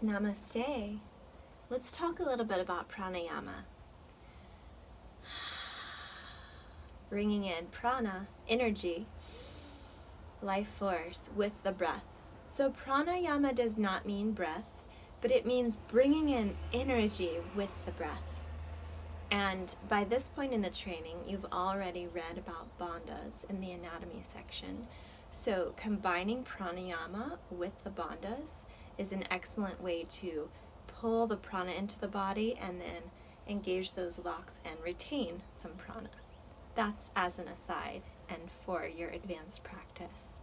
Namaste. Let's talk a little bit about pranayama. Bringing in prana, energy, life force with the breath. So pranayama does not mean breath, but it means bringing in energy with the breath. And by this point in the training, you've already read about bandhas in the anatomy section. So combining pranayama with the bandhas is an excellent way to pull the prana into the body and then engage those locks and retain some prana. That's as an aside and for your advanced practice.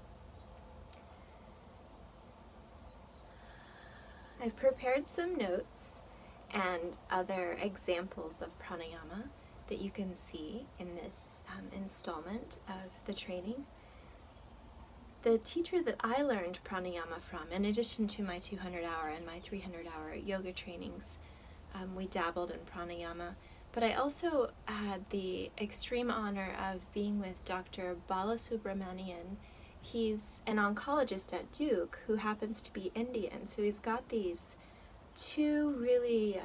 I've prepared some notes and other examples of pranayama that you can see in this installment of the training. The teacher that I learned pranayama from, in addition to my 200-hour and my 300-hour yoga trainings, we dabbled in pranayama, but I also had the extreme honor of being with Dr. Balasubramanian. He's an oncologist at Duke who happens to be Indian, so he's got these two really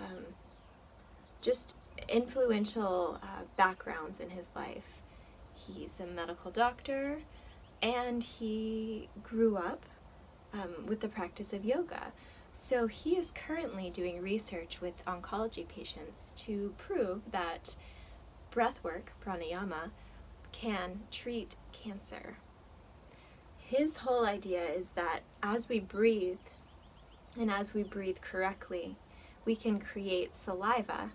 just influential backgrounds in his life. He's a medical doctor, and he grew up with the practice of yoga. So he is currently doing research with oncology patients to prove that breathwork, pranayama, can treat cancer. His whole idea is that as we breathe, and as we breathe correctly, we can create saliva,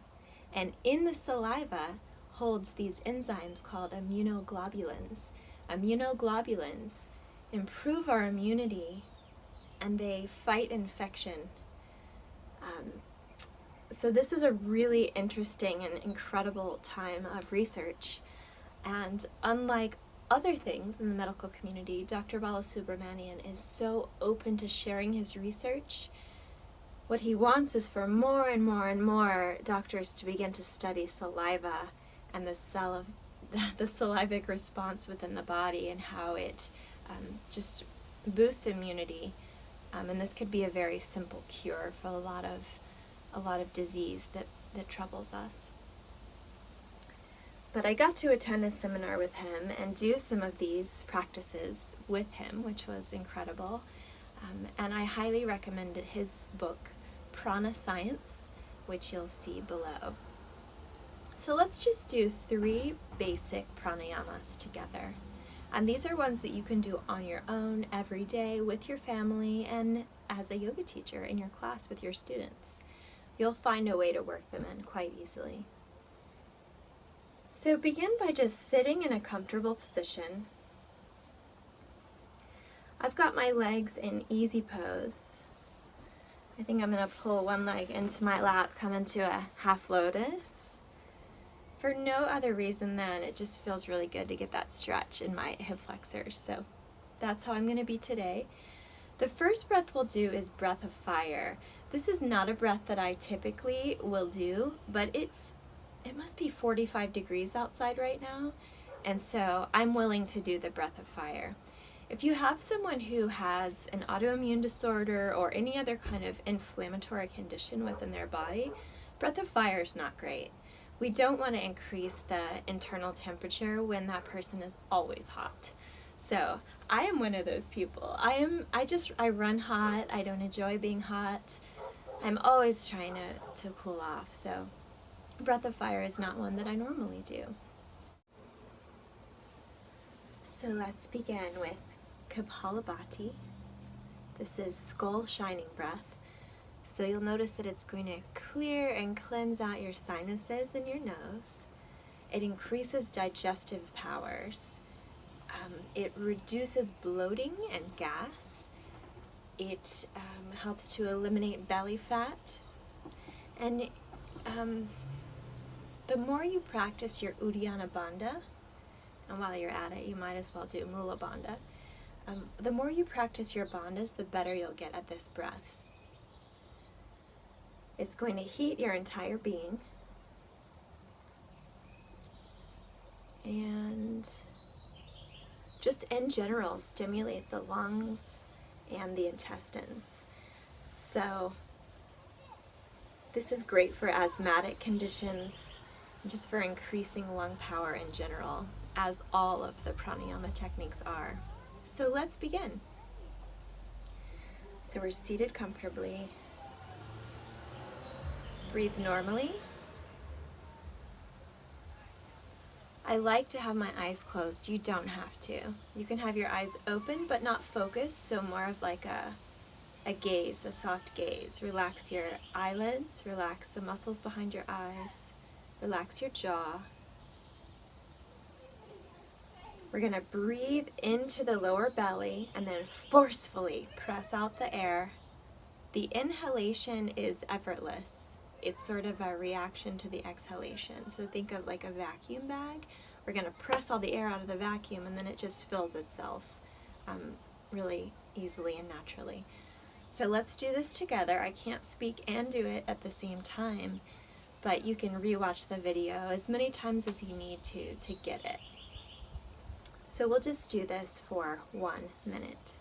and in the saliva holds these enzymes called immunoglobulins. Immunoglobulins improve our immunity and they fight infection. So this is a really interesting and incredible time of research. And unlike other things in the medical community, Dr. Balasubramanian is so open to sharing his research. What he wants is for more and more and more doctors to begin to study saliva and the salivic response within the body and how it just boosts immunity. And this could be a very simple cure for a lot of disease that troubles us. But I got to attend a seminar with him and do some of these practices with him, which was incredible. And I highly recommend his book, Prana Science, which you'll see below. So let's just do 3 basic pranayamas together. And these are ones that you can do on your own every day with your family and as a yoga teacher in your class with your students. You'll find a way to work them in quite easily. So begin by just sitting in a comfortable position. I've got my legs in easy pose. I think I'm going to pull one leg into my lap, come into a half lotus. For no other reason than it just feels really good to get that stretch in my hip flexors. So that's how I'm going to be today. The first breath we'll do is breath of fire. This is not a breath that I typically will do, but it must be 45 degrees outside right now, and so I'm willing to do the breath of fire. If you have someone who has an autoimmune disorder or any other kind of inflammatory condition within their body, breath of fire is not great. We don't want to increase the internal temperature when that person is always hot. So I am one of those people. I run hot. I don't enjoy being hot. I'm always trying to cool off. So breath of fire is not one that I normally do. So let's begin with Kapalabhati. This is skull shining breath. So you'll notice that it's going to clear and cleanse out your sinuses and your nose. It increases digestive powers. It reduces bloating and gas. It helps to eliminate belly fat. And the more you practice your Uddiyana Bandha, and while you're at it, you might as well do Mula Bandha. The more you practice your bandhas, the better you'll get at this breath. It's going to heat your entire being. And just in general, stimulate the lungs and the intestines. So This is great for asthmatic conditions, just for increasing lung power in general, as all of the pranayama techniques are. So let's begin. So we're seated comfortably. Breathe normally. I like to have my eyes closed. You don't have to. You can have your eyes open but not focused, so more of like a gaze, a soft gaze. Relax your eyelids, relax the muscles behind your eyes, relax your jaw. We're going to breathe into the lower belly and then forcefully press out the air. The inhalation is effortless. It's sort of a reaction to the exhalation. So think of like a vacuum bag. We're going to press all the air out of the vacuum and then it just fills itself really easily and naturally. So let's do this together. I can't speak and do it at the same time, but you can rewatch the video as many times as you need to get it. So we'll just do this for 1 minute.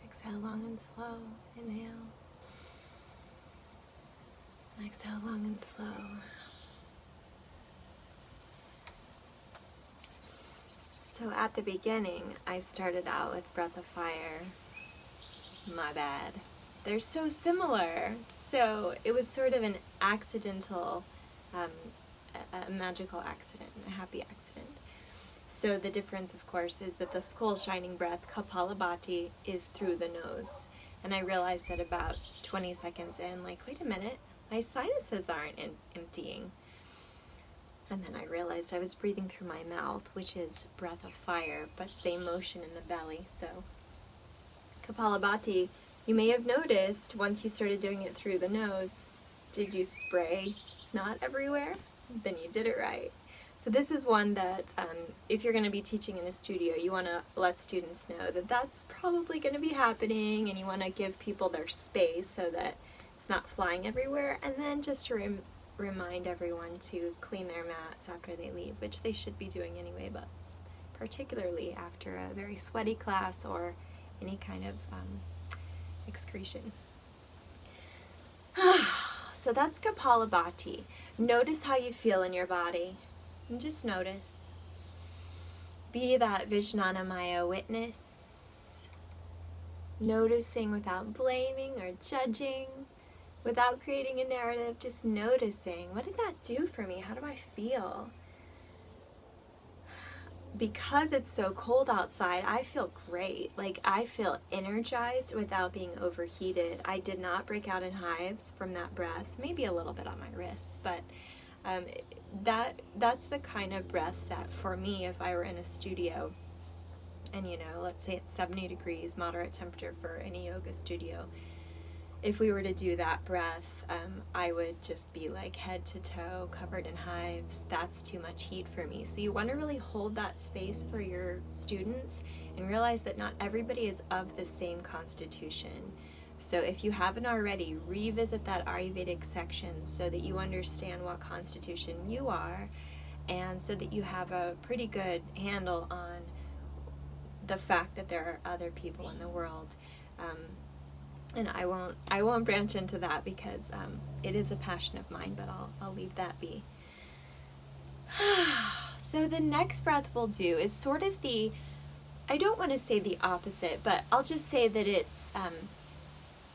Exhale long and slow. Inhale. Exhale long and slow. So at the beginning, I started out with Breath of Fire. My bad. They're so similar. So it was sort of an accidental, a magical accident, a happy accident. So the difference, of course, is that the skull shining breath, Kapalabhati, is through the nose. And I realized at about 20 seconds in, like, wait a minute, my sinuses aren't emptying. And then I realized I was breathing through my mouth, which is Breath of Fire, but same motion in the belly. So Kapalabhati, you may have noticed once you started doing it through the nose, did you spray snot everywhere? Then you did it right. So this is one that if you're going to be teaching in a studio, you want to let students know that that's probably going to be happening, and you want to give people their space so that it's not flying everywhere, and then just remind everyone to clean their mats after they leave, which they should be doing anyway, but particularly after a very sweaty class or any kind of excretion. So that's Kapalabhati. Notice how you feel in your body. And just notice. Be that Vijnanamaya witness. Noticing without blaming or judging, without creating a narrative, just noticing. What did that do for me? How do I feel? Because it's so cold outside, I feel great. Like, I feel energized without being overheated. I did not break out in hives from that breath. Maybe a little bit on my wrists, but that's the kind of breath that, for me, if I were in a studio and, you know, let's say it's 70 degrees, moderate temperature for any yoga studio, if we were to do that breath, I would just be like head to toe covered in hives. That's too much heat for me. So you want to really hold that space for your students and realize that not everybody is of the same constitution. So if you haven't already, revisit that Ayurvedic section so that you understand what constitution you are, and so that you have a pretty good handle on the fact that there are other people in the world. And I won't branch into that because it is a passion of mine, but I'll leave that be. So the next breath we'll do is sort of I don't want to say the opposite, but I'll just say that it's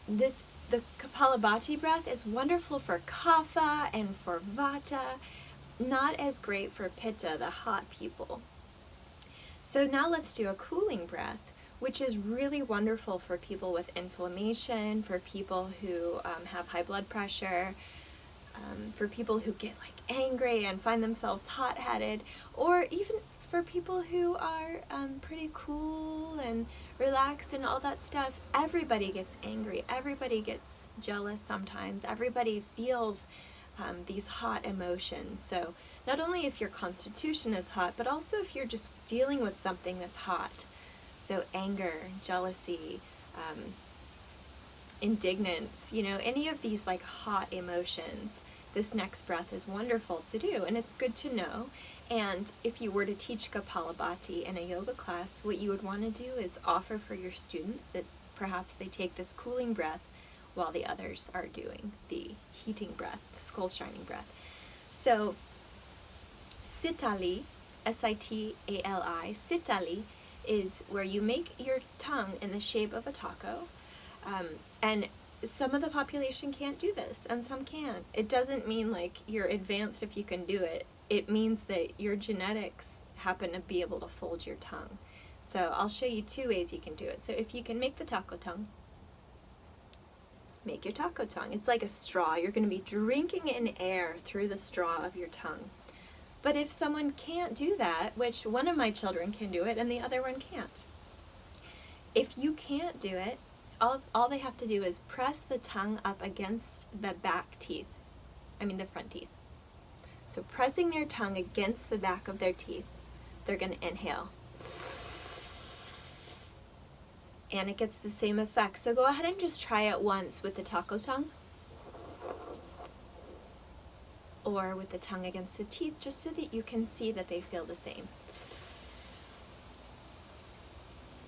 the Kapalabhati breath is wonderful for Kapha and for Vata, not as great for Pitta, the hot people. So now let's do a cooling breath, which is really wonderful for people with inflammation, for people who have high blood pressure, for people who get like angry and find themselves hot-headed, or even for people who are pretty cool and relaxed and all that stuff. Everybody gets angry, everybody gets jealous sometimes, everybody feels these hot emotions. So not only if your constitution is hot, but also if you're just dealing with something that's hot. So anger, jealousy, indignance, any of these like hot emotions, this next breath is wonderful to do, and it's good to know. And if you were to teach Kapalabhati in a yoga class, what you would want to do is offer for your students that perhaps they take this cooling breath while the others are doing the heating breath, the skull shining breath. So Sitali, S-I-T-A-L-I, Sitali is where you make your tongue in the shape of a taco. And some of the population can't do this, and some can. It doesn't mean like you're advanced if you can do it. It means that your genetics happen to be able to fold your tongue. So I'll show you 2 ways you can do it. So if you can make the taco tongue, make your taco tongue. It's like a straw. You're going to be drinking in air through the straw of your tongue. But if someone can't do that, which one of my children can do it and the other one can't, if you can't do it, all they have to do is press the tongue up against the the front teeth. So pressing their tongue against the back of their teeth, they're going to inhale. And it gets the same effect. So go ahead and just try it once with the taco tongue, or with the tongue against the teeth, just so that you can see that they feel the same.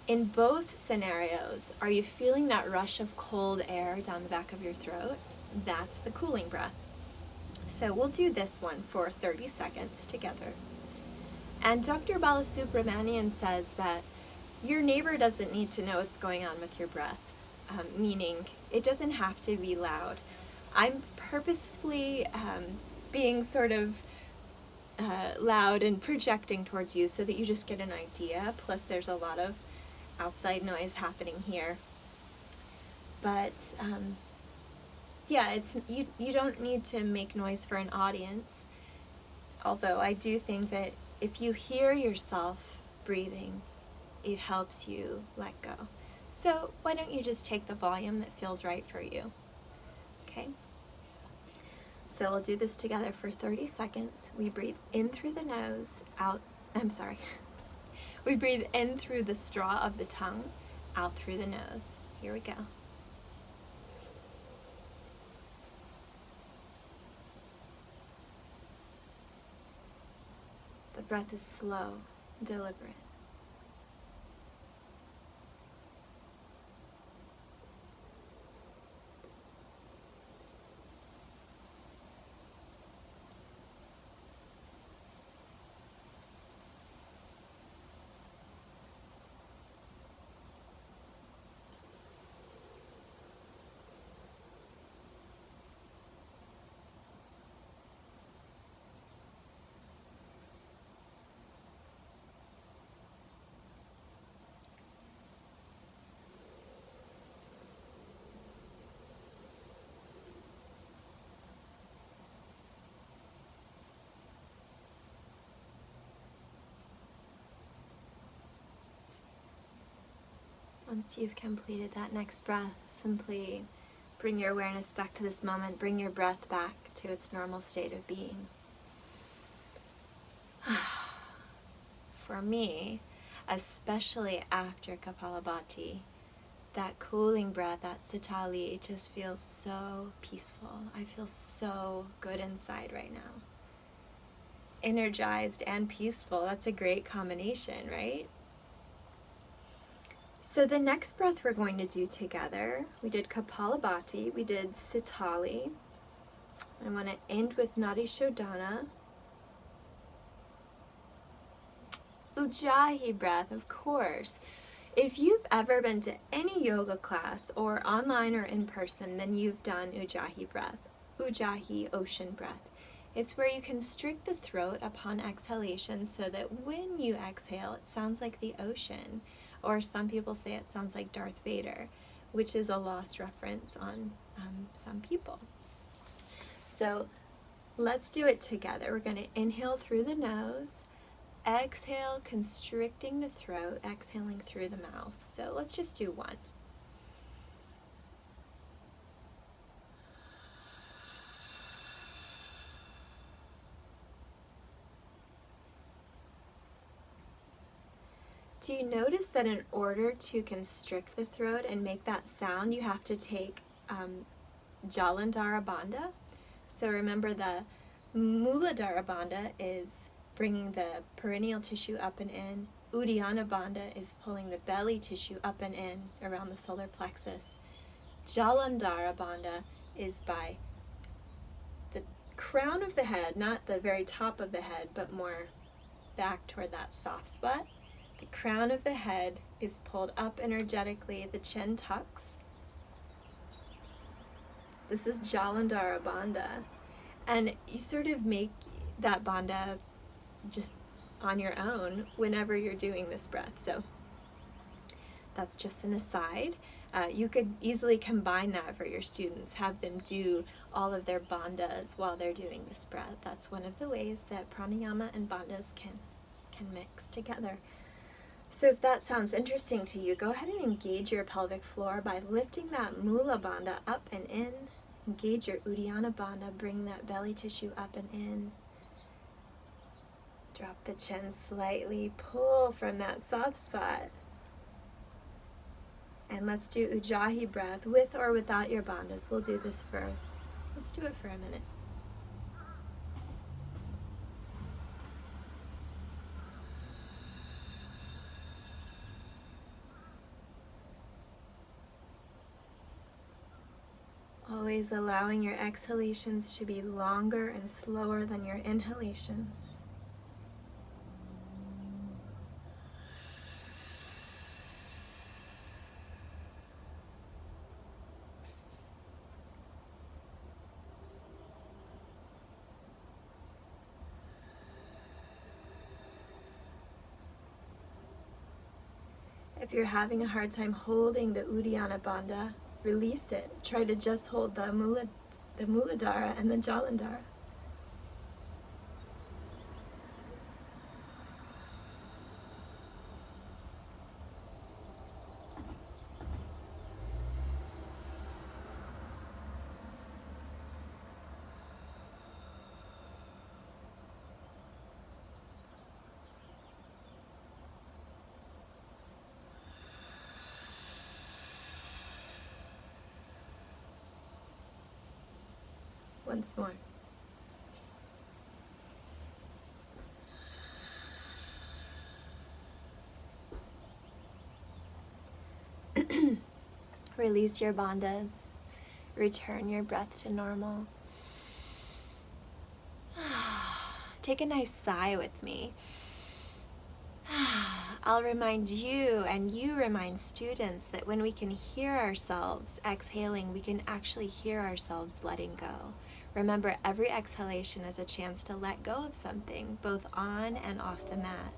In both scenarios, are you feeling that rush of cold air down the back of your throat? That's the cooling breath. So we'll do this one for 30 seconds together. And Dr. Balasubramanian says that your neighbor doesn't need to know what's going on with your breath, meaning it doesn't have to be loud. I'm purposefully being sort of loud and projecting towards you so that you just get an idea, plus there's a lot of outside noise happening here. But yeah, you don't need to make noise for an audience, although I do think that if you hear yourself breathing, it helps you let go. So why don't you just take the volume that feels right for you? Okay? So we'll do this together for 30 seconds. We breathe in through the nose, out, we breathe in through the straw of the tongue, out through the nose. Here we go. The breath is slow, deliberate. Once you've completed that next breath, simply bring your awareness back to this moment. Bring your breath back to its normal state of being. For me, especially after Kapalabhati, that cooling breath, that Sitali, it just feels so peaceful. I feel so good inside right now. Energized and peaceful, that's a great combination, right? So the next breath we're going to do together, we did Kapalabhati, we did Sitali. I want to end with Nadi Shodhana. Ujjayi breath, of course. If you've ever been to any yoga class, or online or in person, then you've done Ujjayi breath, Ujjayi ocean breath. It's where you constrict the throat upon exhalation so that when you exhale, it sounds like the ocean, or some people say it sounds like Darth Vader, which is a lost reference on some people. So let's do it together. We're going to inhale through the nose, exhale, constricting the throat, exhaling through the mouth. So let's just do one. Do you notice that in order to constrict the throat and make that sound, you have to take Jalandhara Bandha? So remember, the Muladhara Bandha is bringing the perineal tissue up and in. Uddiyana Bandha is pulling the belly tissue up and in around the solar plexus. Jalandhara Bandha is by the crown of the head, not the very top of the head, but more back toward that soft spot. The crown of the head is pulled up energetically, the chin tucks. This is Jalandhara Bandha. And you sort of make that bandha just on your own whenever you're doing this breath. So that's just an aside. You could easily combine that for your students, have them do all of their bandhas while they're doing this breath. That's one of the ways that pranayama and bandhas can mix together. So if that sounds interesting to you, go ahead and engage your pelvic floor by lifting that Mula Bandha up and in. Engage your Uddiyana Bandha, bring that belly tissue up and in. Drop the chin slightly, pull from that soft spot. And let's do Ujjayi breath with or without your bandhas. Let's do it for a minute. Always allowing your exhalations to be longer and slower than your inhalations. If you're having a hard time holding the Uddiyana Bandha, release it. Try to just hold the Muladhara and the Jalandhara. Once more. Release your bandhas. Return your breath to normal. Take a nice sigh with me. I'll remind you, and you remind students, that when we can hear ourselves exhaling, we can actually hear ourselves letting go. Remember, every exhalation is a chance to let go of something, both on and off the mat.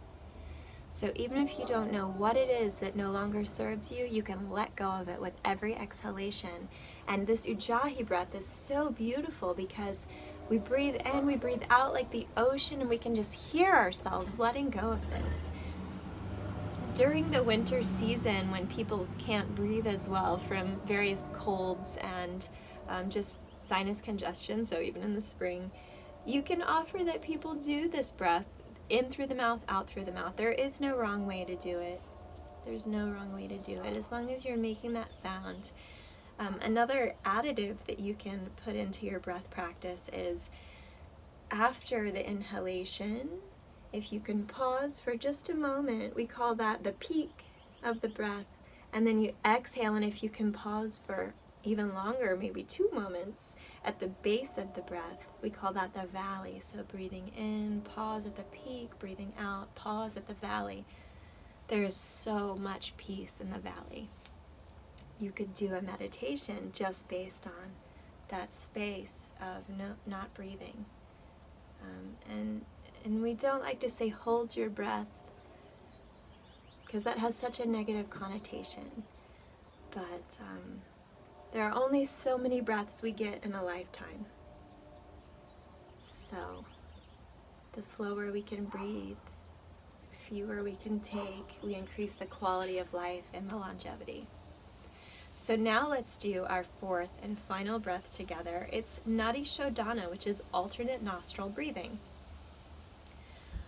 So even if you don't know what it is that no longer serves you, you can let go of it with every exhalation. And this Ujjayi breath is so beautiful because we breathe in, we breathe out like the ocean, and we can just hear ourselves letting go of this. During the winter season, when people can't breathe as well from various colds and just sinus congestion, so even in the spring, you can offer that people do this breath in through the mouth, out through the mouth. There is no wrong way to do it. There's no wrong way to do it, as long as you're making that sound. Another additive that you can put into your breath practice is after the inhalation, if you can pause for just a moment, we call that the peak of the breath, and then you exhale, and if you can pause for even longer, maybe 2 moments, at the base of the breath, we call that the valley. So breathing in, pause at the peak, breathing out, pause at the valley. There is so much peace in the valley. You could do a meditation just based on that space of not breathing. And we don't like to say hold your breath, because that has such a negative connotation. But there are only so many breaths we get in a lifetime. So the slower we can breathe, the fewer we can take, we increase the quality of life and the longevity. So now let's do our fourth and final breath together. It's Nadi Shodhana, which is alternate nostril breathing.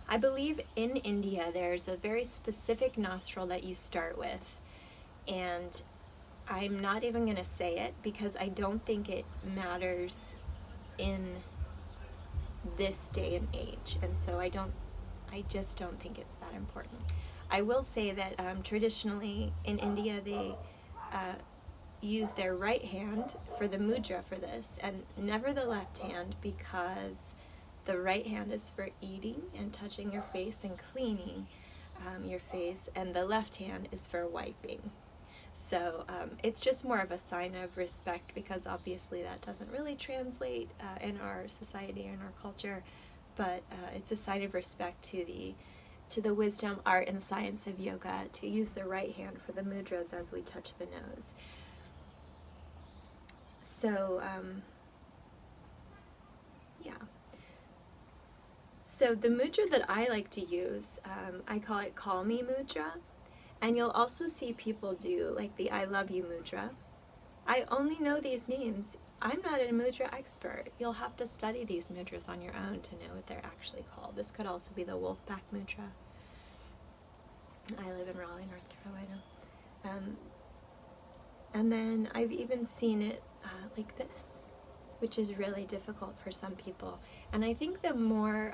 I believe in India there's a very specific nostril that you start with, and I'm not even going to say it because I don't think it matters in this day and age, and so I just don't think it's that important. I will say that traditionally in India they use their right hand for the mudra for this, and never the left hand, because the right hand is for eating and touching your face and cleaning your face, and the left hand is for wiping. So it's just more of a sign of respect, because obviously that doesn't really translate in our society or in our culture, but it's a sign of respect to the wisdom, art, and science of yoga to use the right hand for the mudras as we touch the nose. So yeah. So the mudra that I like to use, I call it Call Me Mudra. And you'll also see people do like the I Love You Mudra. I only know these names. I'm not a mudra expert. You'll have to study these mudras on your own to know what they're actually called. This could also be the Wolfpack Mudra. I live in Raleigh, North Carolina. And then I've even seen it like this, which is really difficult for some people. And I think the more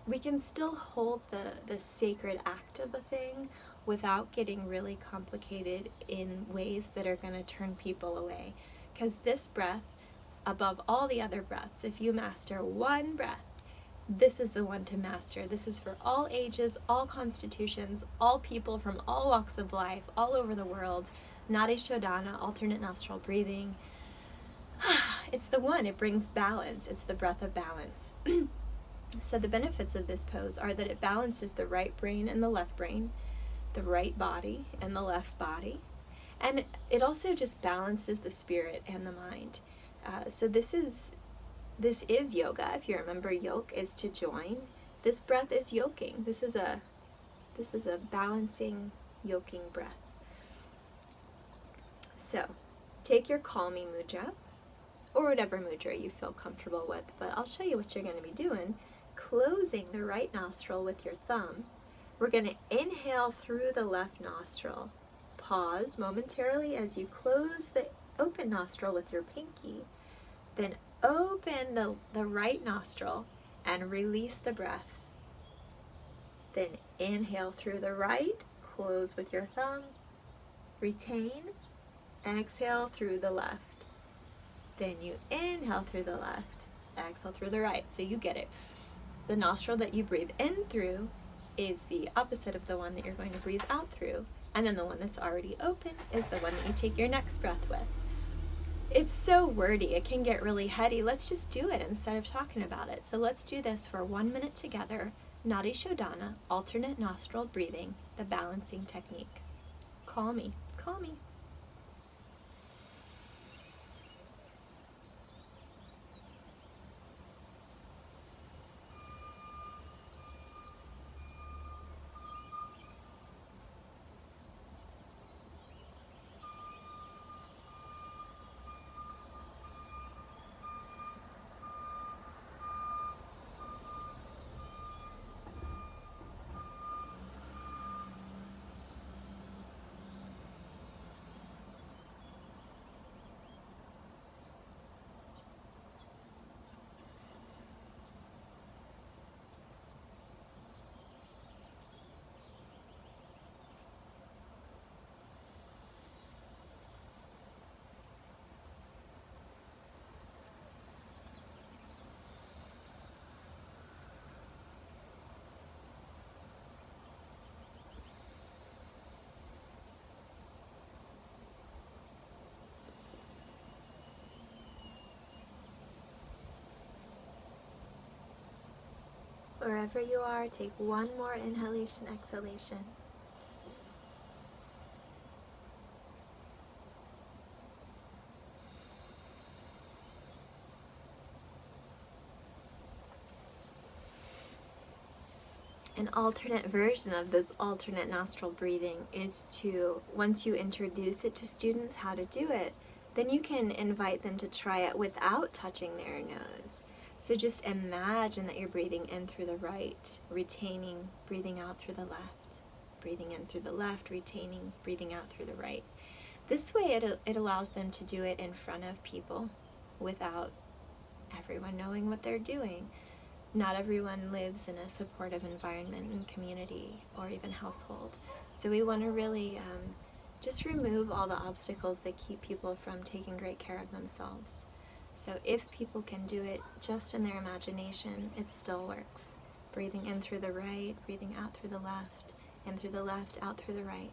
we can still hold the sacred act of a thing without getting really complicated in ways that are going to turn people away. Because this breath, above all the other breaths, if you master one breath, this is the one to master. This is for all ages, all constitutions, all people from all walks of life, all over the world. Nadi Shodhana, alternate nostril breathing. It's the one. It brings balance. It's the breath of balance. So the benefits of this pose are that it balances the right brain and the left brain, the right body and the left body, and it also just balances the spirit and the mind. So this is yoga. If you remember, yoke is to join. This breath is yoking. This is a balancing, yoking breath. So take your Call Me Mudra, or whatever mudra you feel comfortable with, but I'll show you what you're going to be doing. Closing the right nostril with your thumb, we're going to inhale through the left nostril. Pause momentarily as you close the open nostril with your pinky. Then open the right nostril and release the breath. Then inhale through the right, close with your thumb, retain, exhale through the left. Then you inhale through the left, exhale through the right. So you get it. The nostril that you breathe in through is the opposite of the one that you're going to breathe out through. And then the one that's already open is the one that you take your next breath with. It's so wordy. It can get really heady. Let's just do it instead of talking about it. So let's do this for 1 minute together. Nadi Shodhana, alternate nostril breathing, the balancing technique. Call me. Call me. wherever you are, take one more inhalation, exhalation. An alternate version of this alternate nostril breathing is to, once you introduce it to students how to do it, then you can invite them to try it without touching their nose. So just imagine that you're breathing in through the right, retaining, breathing out through the left, breathing in through the left, retaining, breathing out through the right. This way it allows them to do it in front of people without everyone knowing what they're doing. Not everyone lives in a supportive environment and community or even household. So we want to really just remove all the obstacles that keep people from taking great care of themselves. So if people can do it just in their imagination, it still works. Breathing in through the right, breathing out through the left, in through the left, out through the right.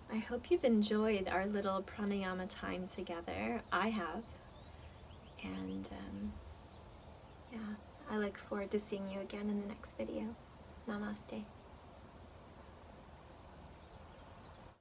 I hope you've enjoyed our little pranayama time together. I have. And yeah, I look forward to seeing you again in the next video. Namaste.